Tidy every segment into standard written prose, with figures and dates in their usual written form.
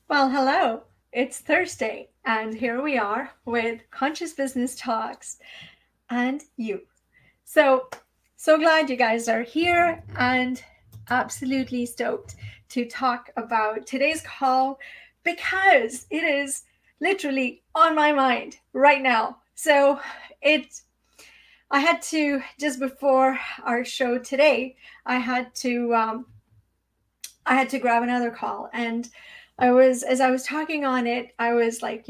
Well, hello. It's Thursday, and here we are with Conscious Business Talks and you. So, so glad you guys are here and absolutely stoked to talk about today's call because it is literally on my mind right now. It I had to just before our show today, I had to grab another call, and as I was talking on it, I was like,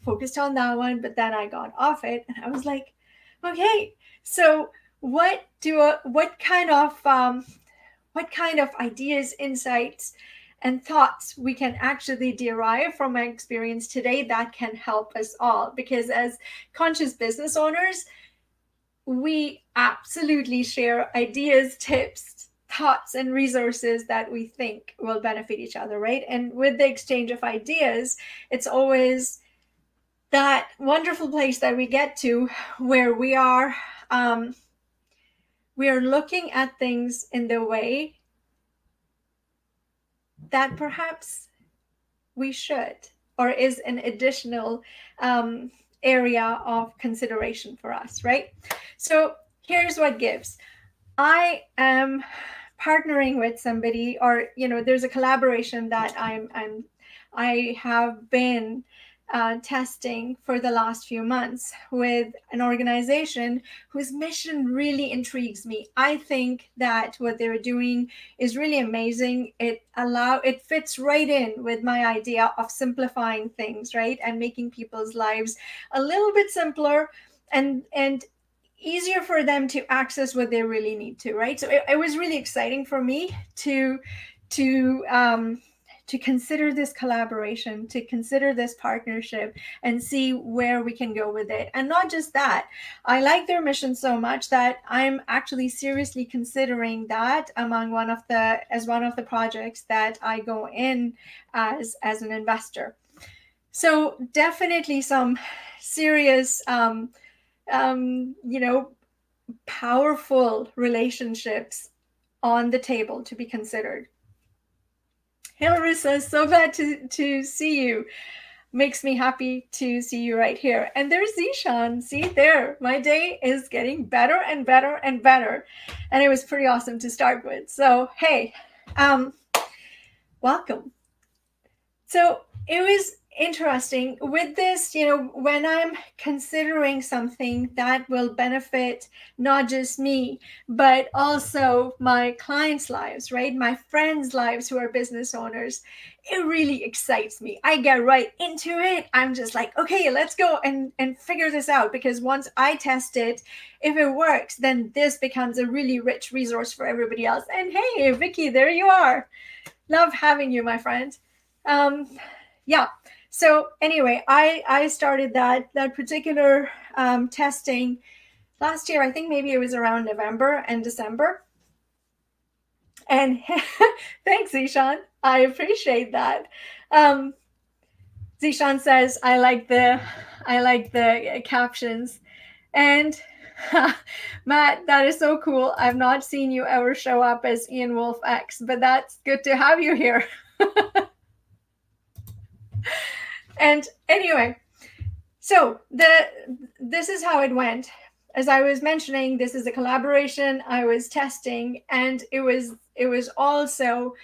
focused on that one, but then I got off it and I was like, okay, so what kind of ideas, insights, and thoughts we can actually derive from my experience today that can help us all, because as conscious business owners, we absolutely share ideas, tips, thoughts, and resources that we think will benefit each other, right? And with the exchange of ideas, it's always that wonderful place that we get to where we are looking at things in the way that perhaps we should, or is an additional area of consideration for us, right? So here's what gives. I am partnering with somebody, or there's a collaboration that I have been testing for the last few months with an organization whose mission really intrigues me. I think that what they're doing is really amazing. It fits right in with my idea of simplifying things, right, and making people's lives a little bit simpler and easier for them to access what they really need to, right? So it was really exciting for me to um, to consider this collaboration, to consider this partnership, and see where we can go with it. And not just that, I like their mission so much that I'm actually seriously considering that among one of the projects that I go in as an investor. So definitely some serious you know, powerful relationships on the table to be considered. Hey, Larissa, so glad to see you. Makes me happy to see you right here. And there's Zishan. See there, my day is getting better and better and better. And it was pretty awesome to start with. So, hey, welcome. So it was interesting with this, when I'm considering something that will benefit not just me, but also my clients' lives, right? My friends' lives who are business owners. It really excites me. I get right into it. I'm just like, okay, let's go and figure this out, because once I test it, if it works, then this becomes a really rich resource for everybody else. And hey, Vicky, there you are. Love having you, my friend. um yeah, so anyway, I started that particular testing last year. I think maybe it was around November and December. And thanks, Zishan, I appreciate that. um Zishan says I like the captions. And Matt, that is so cool. I've not seen you ever show up as Ian Wolf X, but that's good to have you here. And anyway, so this is how it went. As I was mentioning, this is a collaboration I was testing, and it was also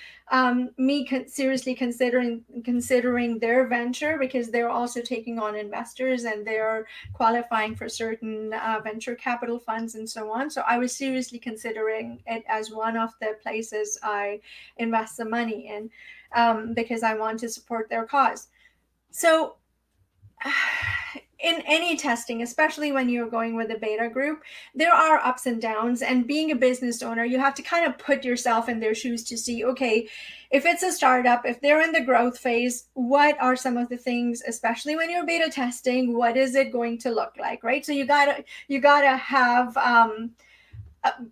me seriously considering their venture, because they're also taking on investors and they're qualifying for certain venture capital funds and so on. So I was seriously considering it as one of the places I invest the money in, because I want to support their cause. So in any testing, especially when you're going with a beta group, there are ups and downs. And being a business owner, you have to kind of put yourself in their shoes to see, okay, if it's a startup, if they're in the growth phase, what are some of the things, especially when you're beta testing, what is it going to look like, right? So you gotta have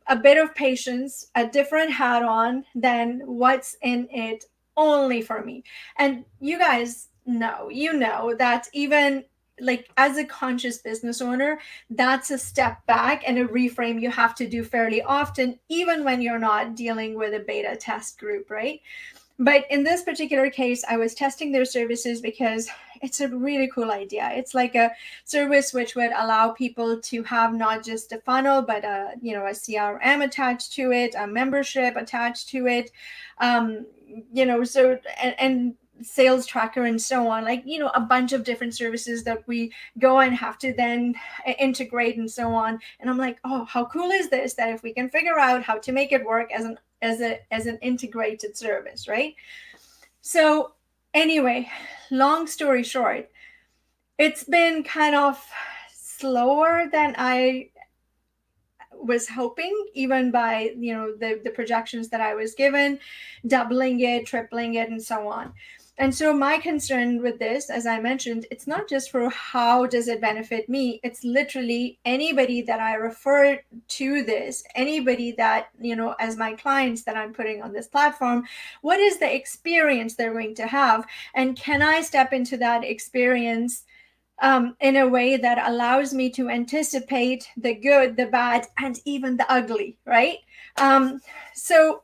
a bit of patience, a different hat on than what's in it only for me. And you guys know that even like as a conscious business owner, that's a step back and a reframe you have to do fairly often, even when you're not dealing with a beta test group, right? But in this particular case, I was testing their services because it's a really cool idea. It's like a service which would allow people to have not just a funnel, but a CRM attached to it, a membership attached to it, um, so and sales tracker and so on, like a bunch of different services that we go and have to then integrate and so on. And I'm like, oh, how cool is this, that if we can figure out how to make it work as an integrated service, right? So anyway, long story short, it's been kind of slower than I was hoping, even by the projections that I was given, doubling it, tripling it, and so on. And so my concern with this, as I mentioned, it's not just for how does it benefit me, it's literally anybody that I refer to this, anybody that as my clients that I'm putting on this platform, what is the experience they're going to have, and can I step into that experience in a way that allows me to anticipate the good, the bad, and even the ugly, right? So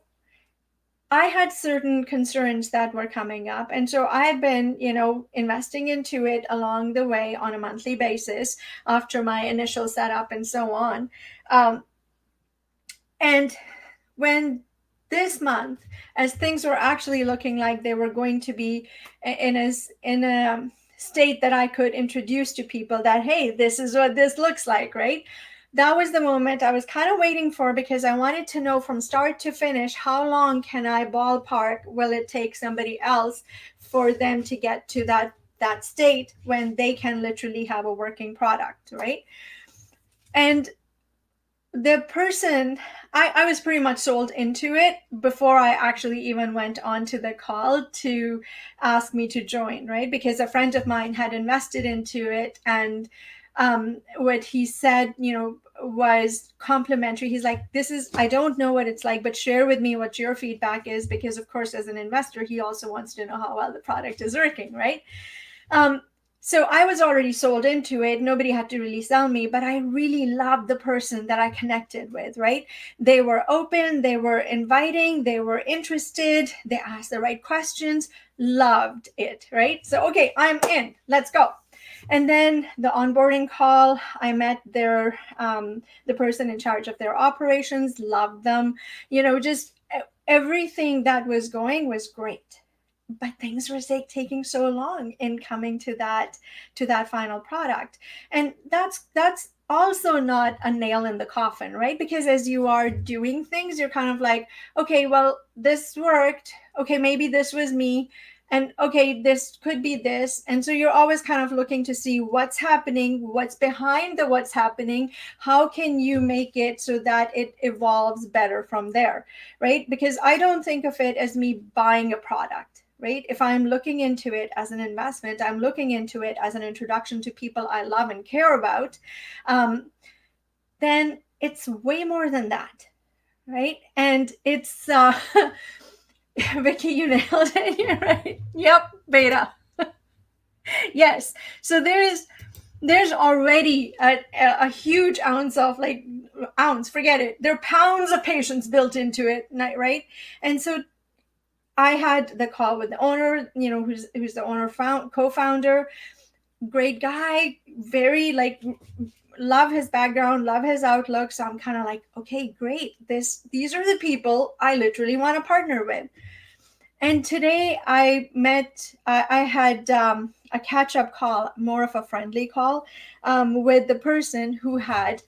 I had certain concerns that were coming up. And so I've been, investing into it along the way on a monthly basis after my initial setup and so on. And when this month, as things were actually looking like they were going to be in a state that I could introduce to people that, hey, this is what this looks like, right? That was the moment I was kind of waiting for, because I wanted to know from start to finish, how long can I ballpark will it take somebody else for them to get to that state when they can literally have a working product, right? And the person, I was pretty much sold into it before I actually even went on to the call to ask me to join, right? Because a friend of mine had invested into it, and what he said, was complimentary. He's like, I don't know what it's like, but share with me what your feedback is, because of course, as an investor, he also wants to know how well the product is working, right? Um, so I was already sold into it. Nobody had to really sell me, but I really loved the person that I connected with, right? They were open, they were inviting, they were interested, they asked the right questions, loved it, right? So, okay, I'm in, let's go. And then the onboarding call, I met the person in charge of their operations, loved them, just everything that was going was great, but things were taking so long in coming to that final product. And that's also not a nail in the coffin, right? Because as you are doing things, you're kind of like, okay, well, this worked, okay, maybe this was me, and okay, this could be this. And so you're always kind of looking to see what's happening, what's behind the what's happening, how can you make it so that it evolves better from there, right? Because I don't think of it as me buying a product, right? If I'm looking into it as an investment, I'm looking into it as an introduction to people I love and care about, then it's way more than that, right? And it's, Vicky, you nailed it. You're right. Yep, beta. Yes. So there's already a huge ounce of ounce, forget it. There are pounds of patience built into it, right? And so I had the call with the owner, who's the owner, co-founder, great guy, very love his background, love his outlook. So I'm kind of like, okay, great. These are the people I literally want to partner with. And today I had a catch-up call, more of a friendly call, with the person who had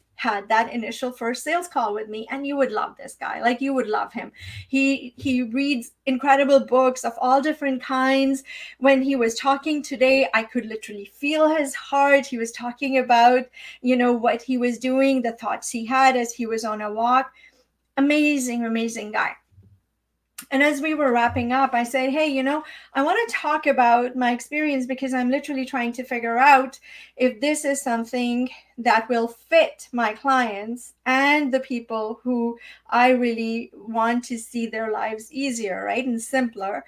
that initial first sales call with me. And you would love this guy, like you would love him. He reads incredible books of all different kinds. When he was talking today, I could literally feel his heart. He was talking about, what he was doing, the thoughts he had as he was on a walk. Amazing, amazing guy. And as we were wrapping up, I said, hey, I want to talk about my experience, because I'm literally trying to figure out if this is something that will fit my clients and the people who I really want to see their lives easier, right, and simpler.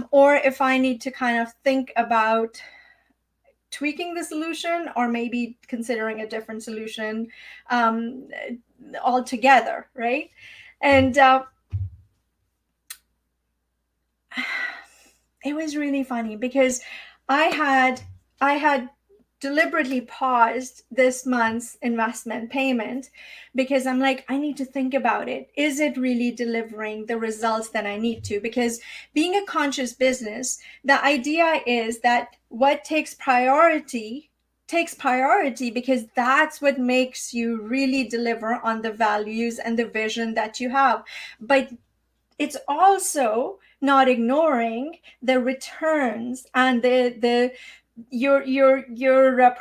Or if I need to kind of think about tweaking the solution, or maybe considering a different solution altogether, right? And it was really funny because I had deliberately paused this month's investment payment because I'm like, I need to think about it. Is it really delivering the results that I need to? Because being a conscious business, the idea is that what takes priority because that's what makes you really deliver on the values and the vision that you have. But it's also not ignoring the returns and the your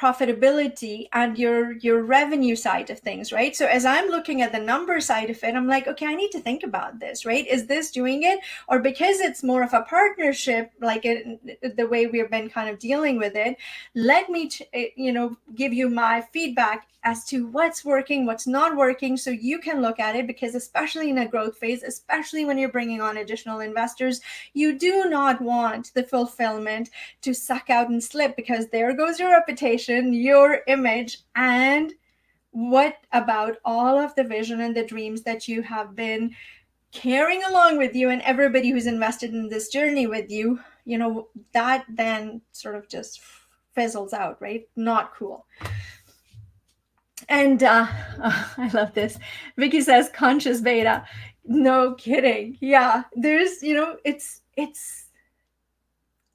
profitability and your revenue side of things, right? So as I'm looking at the number side of it, I'm like, okay, I need to think about this, right? Is this doing it? Or because it's more of a partnership, like the way we've been kind of dealing with it, let me give you my feedback as to what's working, what's not working, so you can look at it. Because especially in a growth phase, especially when you're bringing on additional investors, you do not want the fulfillment to suck out and slip, because there goes your reputation, your image, and what about all of the vision and the dreams that you have been carrying along with you, and everybody who's invested in this journey with you, that then sort of just fizzles out, right? Not cool. And I love this. Vicky says conscious beta. No kidding. Yeah, there's,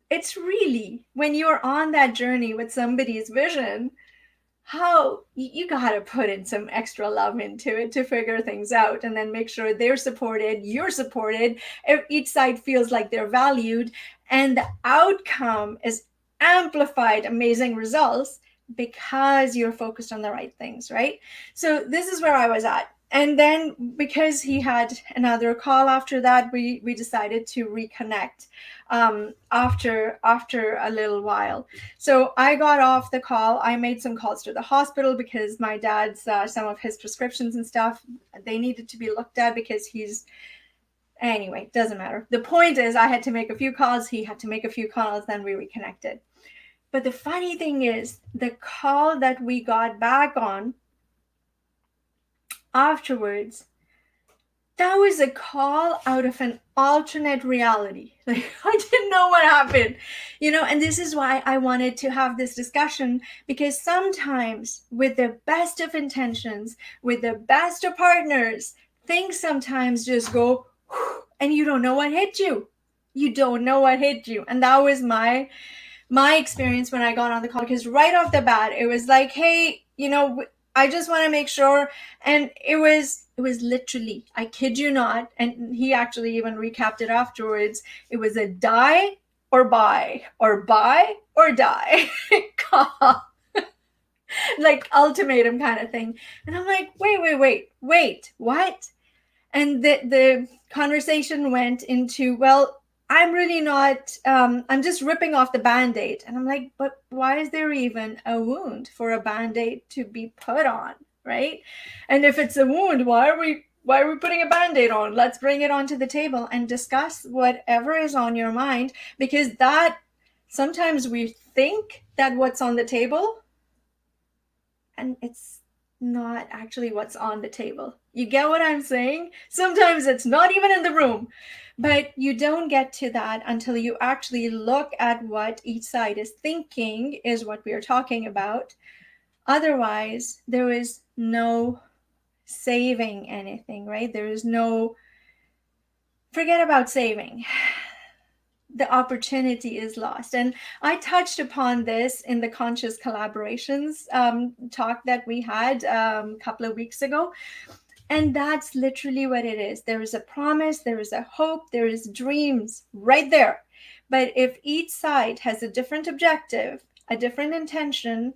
it's really, when you're on that journey with somebody's vision, how you got to put in some extra love into it to figure things out, and then make sure they're supported, you're supported, each side feels like they're valued, and the outcome is amplified amazing results because you're focused on the right things, right? So this is where I was at. And then because he had another call after that, we decided to reconnect after a little while. So I got off the call. I made some calls to the hospital because my dad's some of his prescriptions and stuff, they needed to be looked at because anyway, doesn't matter. The point is, I had to make a few calls. He had to make a few calls. Then we reconnected. But the funny thing is, the call that we got back on afterwards, that was a call out of an alternate reality. Like, I didn't know what happened, and this is why I wanted to have this discussion, because sometimes with the best of intentions, with the best of partners, things sometimes just go, and you don't know what hit you. You don't know what hit you. And that was my experience when I got on the call, because right off the bat, it was like, hey, I just want to make sure. And it was literally, I kid you not, and he actually even recapped it afterwards, it was a die or buy, or buy or die call. Like ultimatum kind of thing. And I'm like, wait, what? And the conversation went into, well, I'm really not, I'm just ripping off the Band-Aid. And I'm like, but why is there even a wound for a Band-Aid to be put on, right? And if it's a wound, why are we putting a Band-Aid on? Let's bring it onto the table and discuss whatever is on your mind, because that sometimes we think that what's on the table, and it's not actually what's on the table. You get what I'm saying? Sometimes it's not even in the room, but you don't get to that until you actually look at what each side is thinking is what we are talking about. Otherwise, there is no saving anything, right? There is no, forget about saving. The opportunity is lost. And I touched upon this in the conscious collaborations talk that we had a couple of weeks ago. And that's literally what it is. There is a promise, there is a hope, there is dreams right there. But if each side has a different objective, a different intention,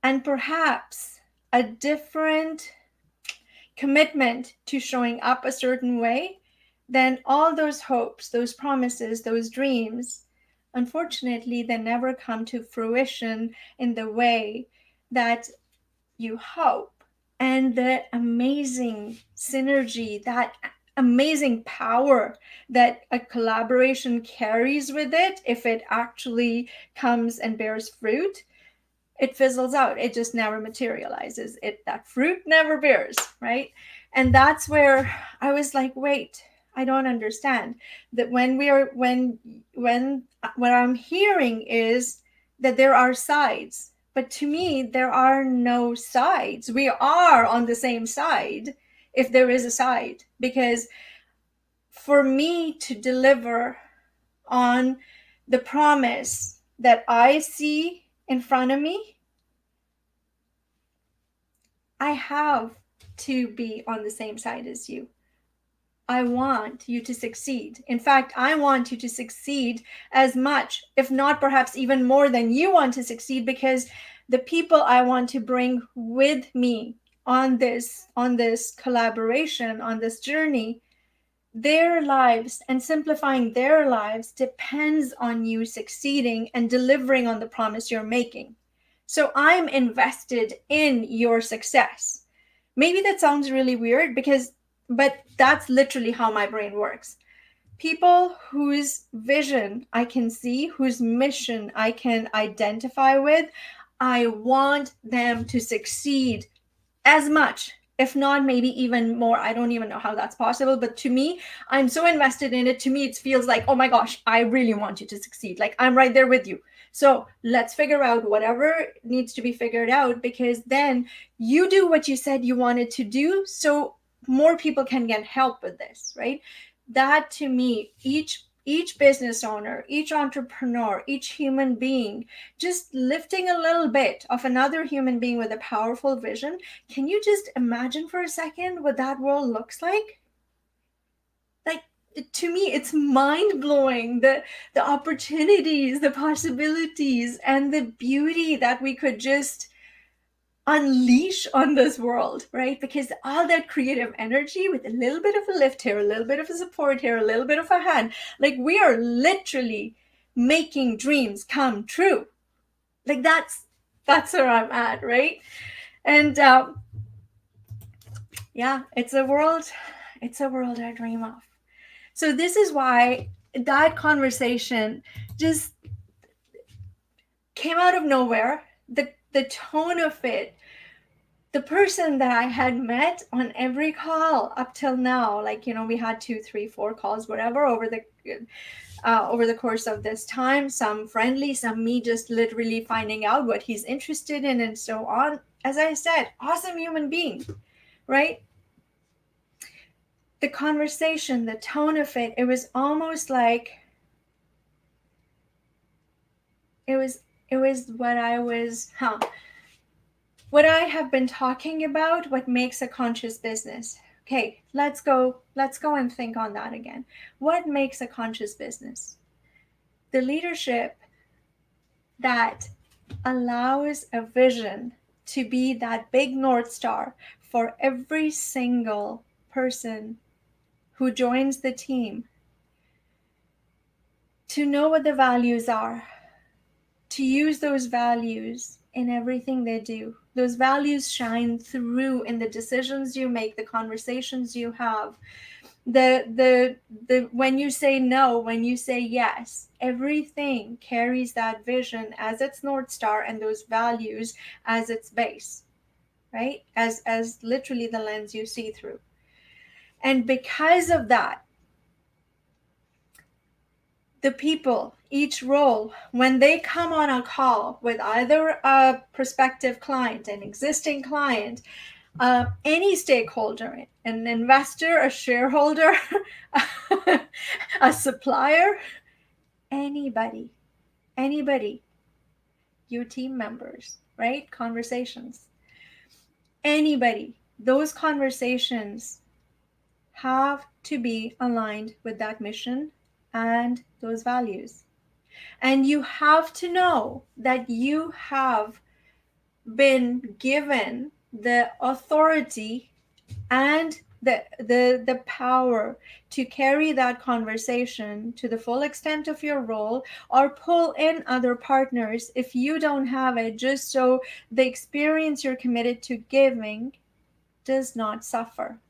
and perhaps a different commitment to showing up a certain way, then all those hopes, those promises, those dreams, unfortunately, they never come to fruition in the way that you hope. And the amazing synergy, that amazing power that a collaboration carries with it, if it actually comes and bears fruit, it fizzles out. It just never materializes. That fruit never bears, right? And that's where I was like, wait, I don't understand that when what I'm hearing is that there are sides. But to me, there are no sides. We are on the same side if there is a side. Because for me to deliver on the promise that I see in front of me, I have to be on the same side as you. I want you to succeed. In fact, I want you to succeed as much, if not perhaps even more than you want to succeed, because the people I want to bring with me on this collaboration, on this journey, their lives and simplifying their lives depends on you succeeding and delivering on the promise you're making. So I'm invested in your success. Maybe that sounds really weird but that's literally how my brain works. People whose vision I can see, whose mission I can identify with, I want them to succeed as much, if not maybe even more. I don't even know how that's possible, but to me, I'm so invested in it. To me, it feels like, oh my gosh, I really want you to succeed. Like I'm right there with you. So let's figure out whatever needs to be figured out, because then you do what you said you wanted to do, so more people can get help with this, right? That to me, each business owner, each entrepreneur, each human being, just lifting a little bit of another human being with a powerful vision. Can you just imagine for a second what that world looks like? Like, to me, it's mind-blowing, the opportunities, the possibilities, and the beauty that we could just unleash on this world, right? Because all that creative energy with a little bit of a lift here, a little bit of a support here, a little bit of a hand, like we are literally making dreams come true. Like that's where I'm at, right? And yeah, it's a world I dream of. So this is why that conversation just came out of nowhere. The tone of it, the person that I had met on every call up till now, like, you know, we had 2, 3, 4 calls, whatever, over the course of this time, some friendly, some me just literally finding out what he's interested in and so on. As I said, awesome human being, right? The conversation, the tone of it, it was almost like it was what I have been talking about, what makes a conscious business. Okay, let's go and think on that again. What makes a conscious business? The leadership that allows a vision to be that big North Star for every single person who joins the team, to know what the values are, to use those values in everything they do. Those values shine through in the decisions you make, the conversations you have, the when you say no, when you say yes, everything carries that vision as its North Star and those values as its base, right? As literally the lens you see through. And because of that, the people, each role, when they come on a call with either a prospective client, an existing client, any stakeholder, an investor, a shareholder, a supplier, anybody, your team members, right? Conversations, anybody, those conversations have to be aligned with that mission and those values. And you have to know that you have been given the authority and the power to carry that conversation to the full extent of your role, or pull in other partners if you don't have it, just so the experience you're committed to giving does not suffer.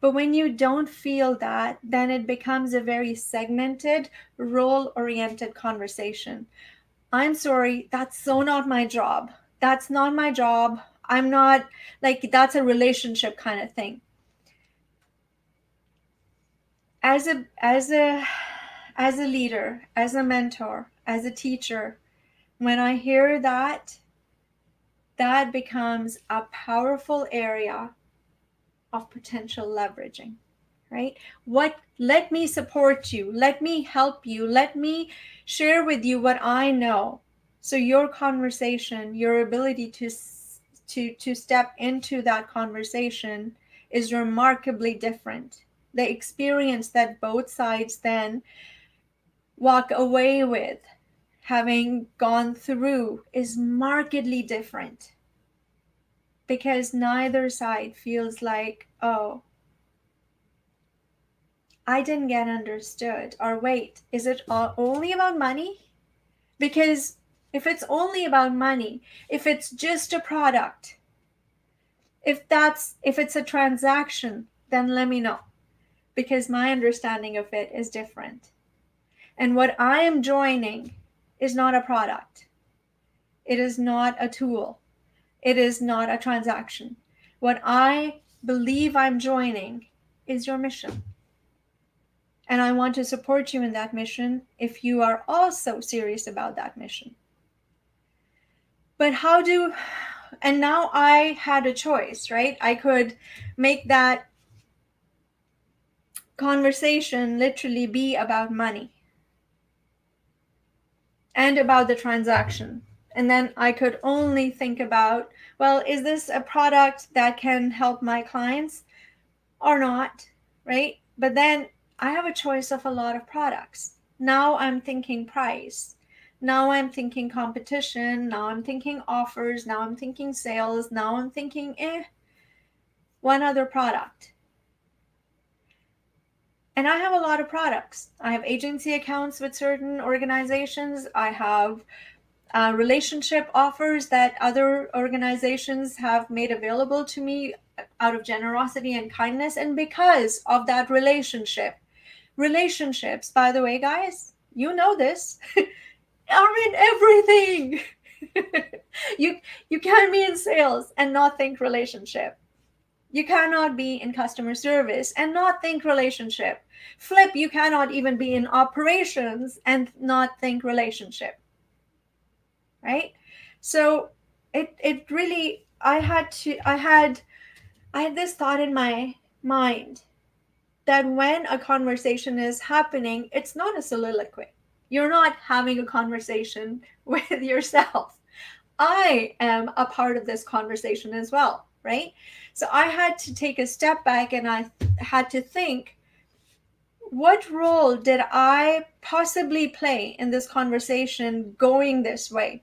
But when you don't feel that, then it becomes a very segmented, role-oriented conversation. I'm sorry, that's so not my job. That's not my job. I'm not, like, that's a relationship kind of thing. as a leader, as a mentor, as a teacher, when I hear that, that becomes a powerful area of potential leveraging, right? Let me support you, let me help you, let me share with you what I know. So your conversation, your ability to step into that conversation is remarkably different. The experience that both sides then walk away with, having gone through, is markedly different, because neither side feels like, oh, I didn't get understood, or wait, is it only about money? Because if it's only about money, if it's just a product, if it's a transaction, then let me know, because my understanding of it is different. And what I am joining is not a product. It is not a tool. It is not a transaction. What I believe I'm joining is your mission. And I want to support you in that mission if you are also serious about that mission. But and now I had a choice, right? I could make that conversation literally be about money and about the transaction. And then I could only think about, well, is this a product that can help my clients or not, right? But then I have a choice of a lot of products. Now I'm thinking price. Now I'm thinking competition. Now I'm thinking offers. Now I'm thinking sales. Now I'm thinking, one other product. And I have a lot of products. I have agency accounts with certain organizations. I have relationship offers that other organizations have made available to me out of generosity and kindness. And because of that relationships, by the way, guys, you know this, are in everything. You can't be in sales and not think relationship. You cannot be in customer service and not think relationship. Flip, you cannot even be in operations and not think relationship. Right? So it really, I had this thought in my mind that when a conversation is happening, it's not a soliloquy. You're not having a conversation with yourself. I am a part of this conversation as well, right? So I had to take a step back and I had to think, what role did I possibly play in this conversation going this way?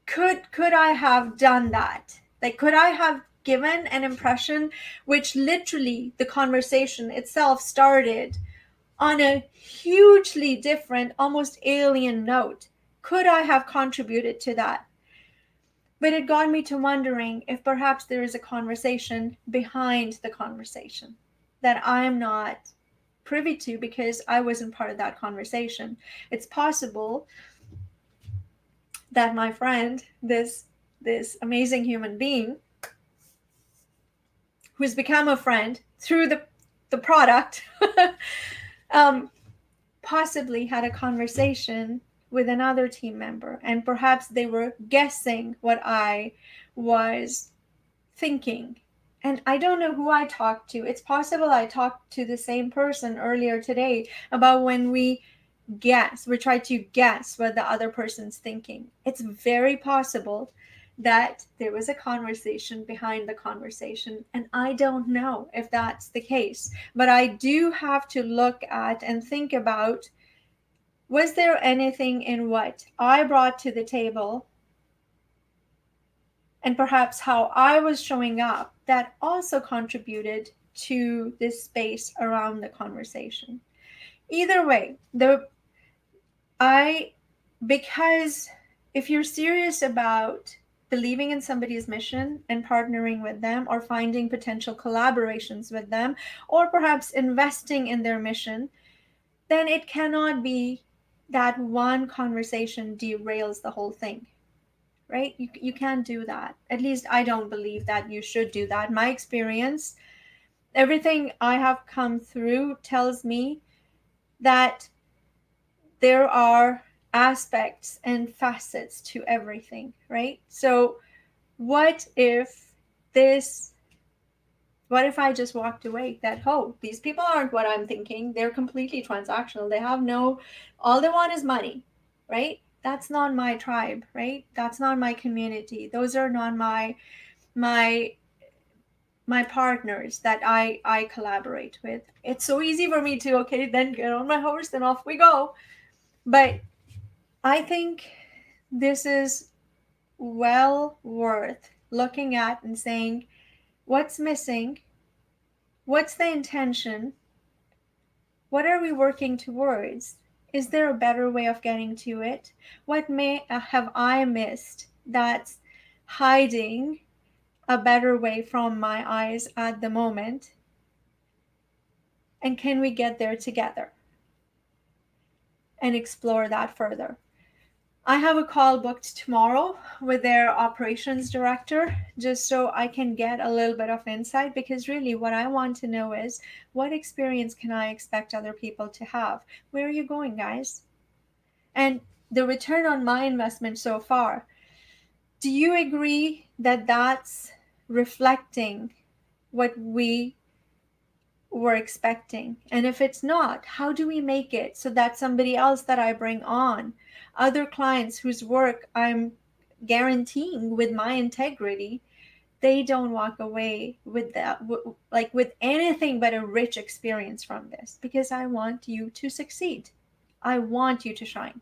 Could I have done that? Like, could I have given an impression which literally the conversation itself started on a hugely different, almost alien note? Could I have contributed to that? But it got me to wondering if perhaps there is a conversation behind the conversation that I'm not privy to because I wasn't part of that conversation. It's possible that my friend, this amazing human being who's become a friend through the product, possibly had a conversation with another team member, and perhaps they were guessing what I was thinking. And I don't know who I talked to. It's possible I talked to the same person earlier today about when we try to guess what the other person's thinking. It's very possible that there was a conversation behind the conversation, and I don't know if that's the case. But I do have to look at and think about, was there anything in what I brought to the table and perhaps how I was showing up that also contributed to this space around the conversation? Either way, because if you're serious about believing in somebody's mission and partnering with them, or finding potential collaborations with them, or perhaps investing in their mission, then it cannot be that one conversation derails the whole thing, right? You can't do that. At least I don't believe that you should do that. My experience, everything I have come through tells me that there are aspects and facets to everything, right? So what if this what if I just walked away that, oh, these people aren't what I'm thinking. They're completely transactional. They have no, all they want is money, right? That's not my tribe, right? That's not my community. Those are not my my partners that I collaborate with. It's so easy for me to, okay, then get on my horse and off we go. But I think this is well worth looking at and saying, what's missing? What's the intention? What are we working towards? Is there a better way of getting to it? What may have I missed that's hiding a better way from my eyes at the moment? And can we get there together and explore that further? I have a call booked tomorrow with their operations director just so I can get a little bit of insight, because really what I want to know is, what experience can I expect other people to have? Where are you going, guys? And the return on my investment so far, do you agree that that's reflecting what we were expecting? And if it's not, how do we make it so that somebody else that I bring on, other clients whose work I'm guaranteeing with my integrity, they don't walk away with that, like with anything but a rich experience from this? Because I want you to succeed. I want you to shine.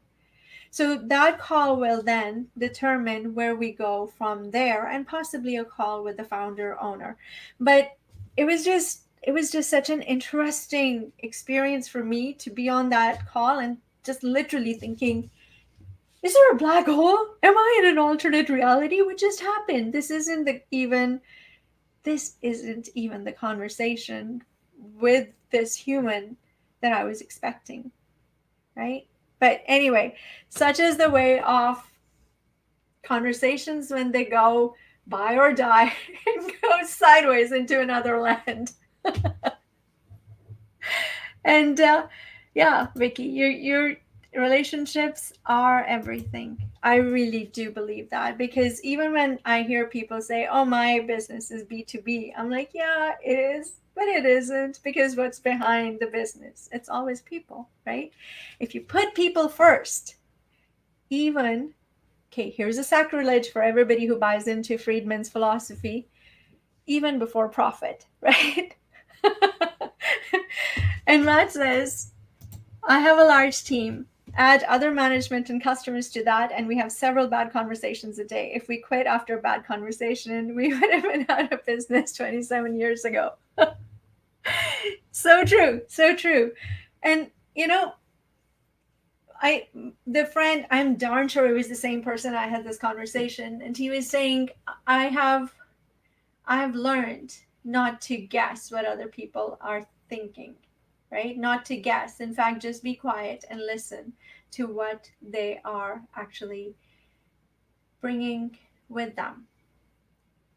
So that call will then determine where we go from there, and possibly a call with the founder owner. But it was just such an interesting experience for me to be on that call and just literally thinking, is there a black hole? Am I in an alternate reality? What just happened? This isn't even the conversation with this human that I was expecting, right? But anyway, such is the way of conversations when they go buy or die and go sideways into another land. And yeah, Vicky, your relationships are everything. I really do believe that, because even when I hear people say, "Oh, my business is B2B," I'm like, "Yeah, it is." But it isn't, because what's behind the business? It's always people, right? If you put people first, even, okay, here's a sacrilege for everybody who buys into Friedman's philosophy, even before profit, right? And Matt says, I have a large team. Add other management and customers to that, and we have several bad conversations a day. If we quit after a bad conversation, we would have been out of business 27 years ago. So true, so true. And I'm darn sure it was the same person I had this conversation, and he was saying, I've learned not to guess what other people are thinking, right? Not to guess. In fact, just be quiet and listen to what they are actually bringing with them.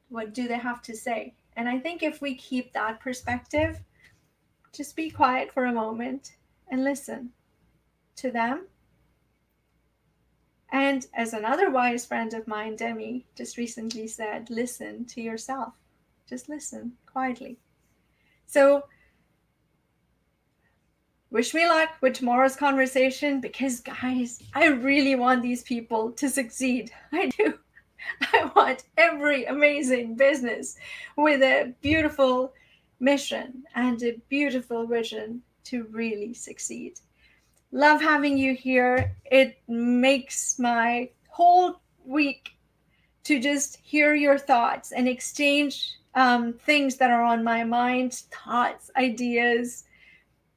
What do they have to say? And I think if we keep that perspective, just be quiet for a moment and listen to them. And as another wise friend of mine, Demi, just recently said, listen to yourself. Just listen quietly. So wish me luck with tomorrow's conversation, because guys, I really want these people to succeed. I do. I want every amazing business with a beautiful mission and a beautiful vision to really succeed. Love having you here. It makes my whole week to just hear your thoughts and exchange things that are on my mind, thoughts, ideas,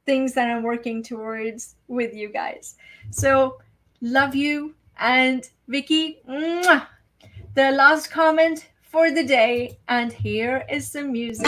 things that I'm working towards with you guys. So love you. And Vicky, the last comment for the day, and here is some music.